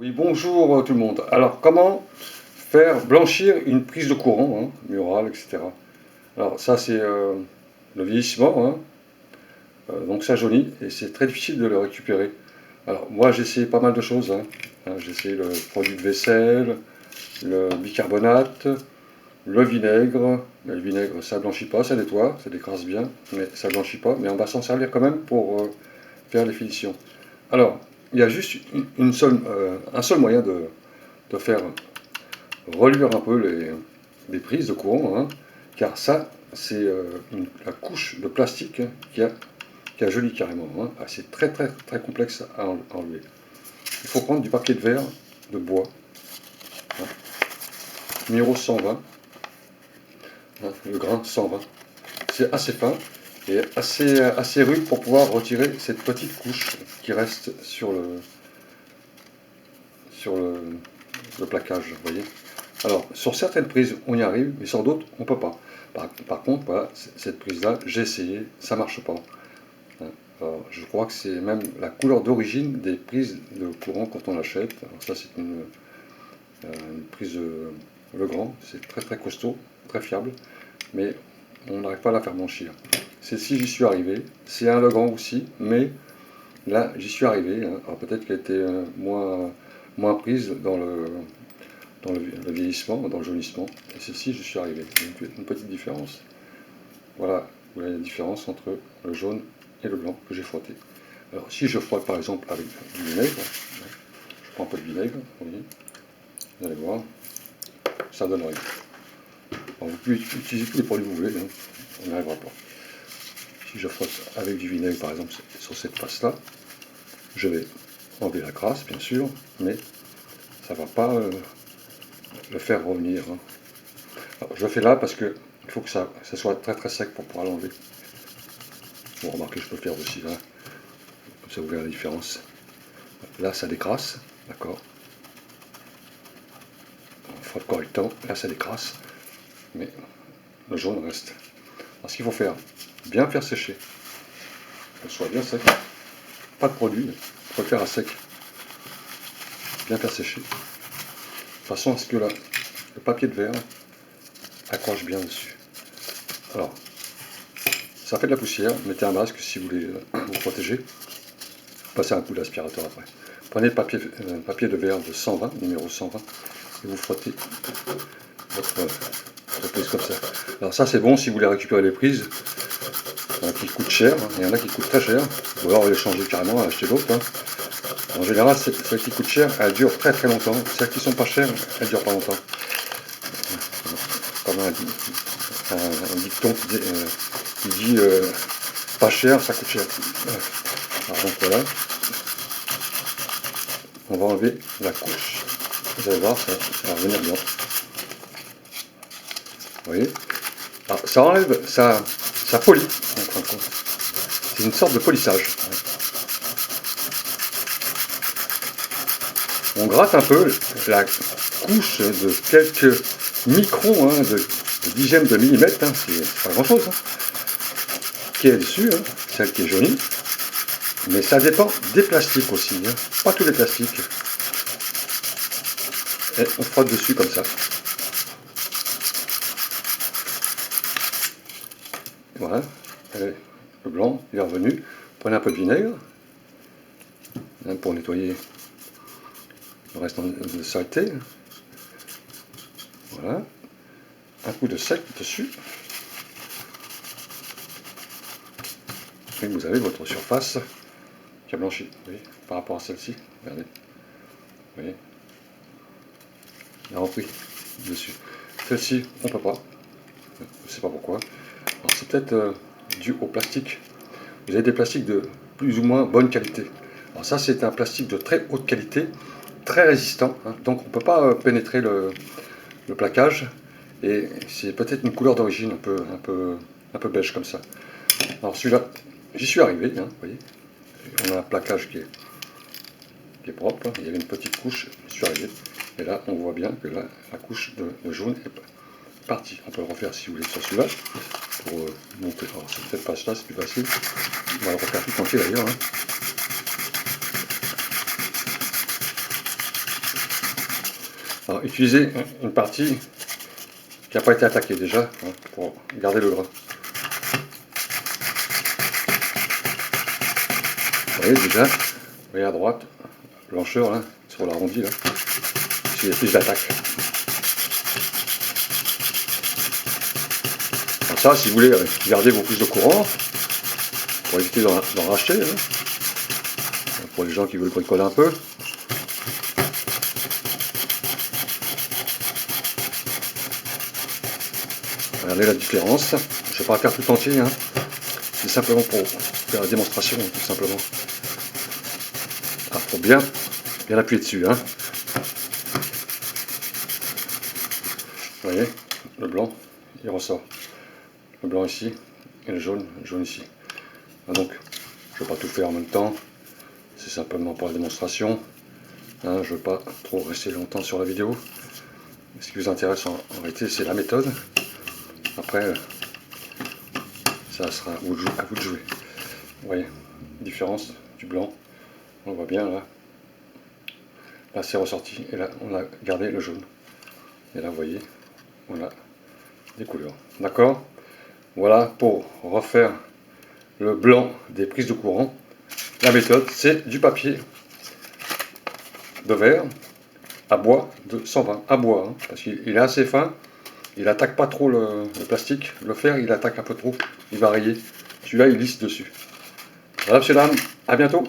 Oui, bonjour tout le monde. Alors, comment faire blanchir une prise de courant, murale, etc. Alors, ça, c'est le vieillissement, donc ça jaunit, et c'est très difficile de le récupérer. Alors, moi, j'ai essayé pas mal de choses. J'ai essayé le produit de vaisselle, le bicarbonate, le vinaigre. Mais le vinaigre, ça blanchit pas, ça nettoie, ça décrasse bien, mais ça blanchit pas. Mais on va s'en servir quand même pour faire les finitions. Alors, il y a juste un seul moyen de faire reluire un peu les prises de courant, car ça, c'est la couche de plastique qui a joli carrément. C'est très très très complexe à enlever. Il faut prendre du papier de verre de bois, numéro 120, le grain 120. C'est assez fin et assez rude pour pouvoir retirer cette petite couche qui reste sur le plaquage, vous voyez. Alors, sur certaines prises, on y arrive, mais sur d'autres, on ne peut pas. Par contre, voilà, cette prise-là, j'ai essayé, ça ne marche pas. Alors, je crois que c'est même la couleur d'origine des prises de courant quand on l'achète. Alors ça, c'est une prise Legrand, c'est très très costaud, très fiable, mais on n'arrive pas à la faire blanchir. Celle-ci, j'y suis arrivé. C'est un Legrand aussi, mais là, j'y suis arrivé. Alors peut-être qu'elle était moins prise dans le vieillissement, dans le jaunissement. Et celle-ci, je suis arrivé. Une petite différence. Voilà, vous voyez la différence entre le jaune et le blanc que j'ai frotté. Alors, si je frotte par exemple avec du vinaigre, je prends un peu de vinaigre, vous allez voir, ça donne rien. Alors, vous pouvez utiliser tous les produits que vous voulez, on n'y arrivera pas. Si je frotte avec du vinaigre par exemple sur cette face-là, je vais enlever la crasse, bien sûr, mais ça ne va pas le faire revenir. Alors, je le fais là parce que il faut que ça soit très très sec pour pouvoir l'enlever. Bon, remarquez, je peux le faire aussi là. Comme ça, vous verrez la différence. Là, ça décrasse, d'accord. On frotte correctement. Là, ça décrasse, mais le jaune reste. Alors, ce qu'il faut faire, bien faire sécher. Que ce soit bien sec. Pas de produit, il faut le faire à sec. Bien faire sécher. De façon à ce que là, le papier de verre accroche bien dessus. Alors, ça fait de la poussière. Mettez un masque si vous voulez vous protéger. Passez un coup d'aspirateur après. Prenez le papier de verre de 120, numéro 120, et vous frottez votre prise comme ça. Alors ça c'est bon si vous voulez récupérer les prises qui coûtent cher. Il y en a qui coûtent très cher. Ou alors les changer carrément, acheter d'autres. En général, celles qui coûtent cher, elles durent très très longtemps. Celles qui sont pas chères, elles durent pas longtemps. Comme un dicton qui dit pas cher, ça coûte cher. Alors donc voilà. On va enlever la couche. Vous allez voir, ça va revenir bien. Vous voyez? Alors, ça enlève, ça polit, en fin de compte. C'est une sorte de polissage. On gratte un peu la couche de quelques microns, de dixièmes de millimètres, c'est pas grand chose, qui est dessus, celle qui est jaunie. Mais ça dépend des plastiques aussi, pas tous les plastiques. Et on frotte dessus comme ça. Voilà, allez, le blanc il est revenu. Prenez un peu de vinaigre pour nettoyer le reste de saleté. Voilà, un coup de sec dessus. Et vous avez votre surface qui a blanchi, vous voyez, par rapport à celle-ci. Regardez, vous voyez, il a repris dessus. Celle-ci, on ne peut pas, je ne sais pas pourquoi. C'est peut-être dû au plastique. Vous avez des plastiques de plus ou moins bonne qualité. Alors ça, c'est un plastique de très haute qualité, très résistant, donc on ne peut pas pénétrer le plaquage. Et c'est peut-être une couleur d'origine un peu beige comme ça. Alors celui-là, j'y suis arrivé, vous voyez. On a un plaquage qui est propre, il y avait une petite couche, j'y suis arrivé. Et là, on voit bien que là, la couche de jaune est partie. On peut le refaire si vous voulez sur celui-là, pour montrer. Alors cette page-là, c'est plus facile. On va le refaire tout entier d'ailleurs. Alors, utilisez une partie qui n'a pas été attaquée déjà, hein, pour garder le gras. Vous voyez déjà, vous voyez à droite, blancheur là, sur l'arrondi là, s'il y a plus d'attaque. Alors ça, si vous voulez garder vos prises de courant, pour éviter d'en racheter, hein, pour les gens qui veulent bricoler un peu. Regardez la différence. Je ne vais pas faire tout entier, hein. C'est simplement pour faire la démonstration, tout simplement. Il faut bien appuyer dessus. Hein. Vous voyez, le blanc, il ressort. Le blanc ici, et le jaune ici. Donc, je ne vais pas tout faire en même temps. C'est simplement pour la démonstration. Hein, je ne veux pas trop rester longtemps sur la vidéo. Ce qui vous intéresse en réalité, c'est la méthode. Après, ça sera à vous de jouer. Vous voyez, différence du blanc. On voit bien là. Là, c'est ressorti. Et là, on a gardé le jaune. Et là, vous voyez, on a des couleurs. D'accord? Voilà pour refaire le blanc des prises de courant. La méthode, c'est du papier de verre à bois de 120. À bois, hein, parce qu'il est assez fin. Il attaque pas trop le plastique. Le fer, il attaque un peu trop. Il va rayer. Celui-là, il lisse dessus. Voilà, monsieur, dame. À bientôt.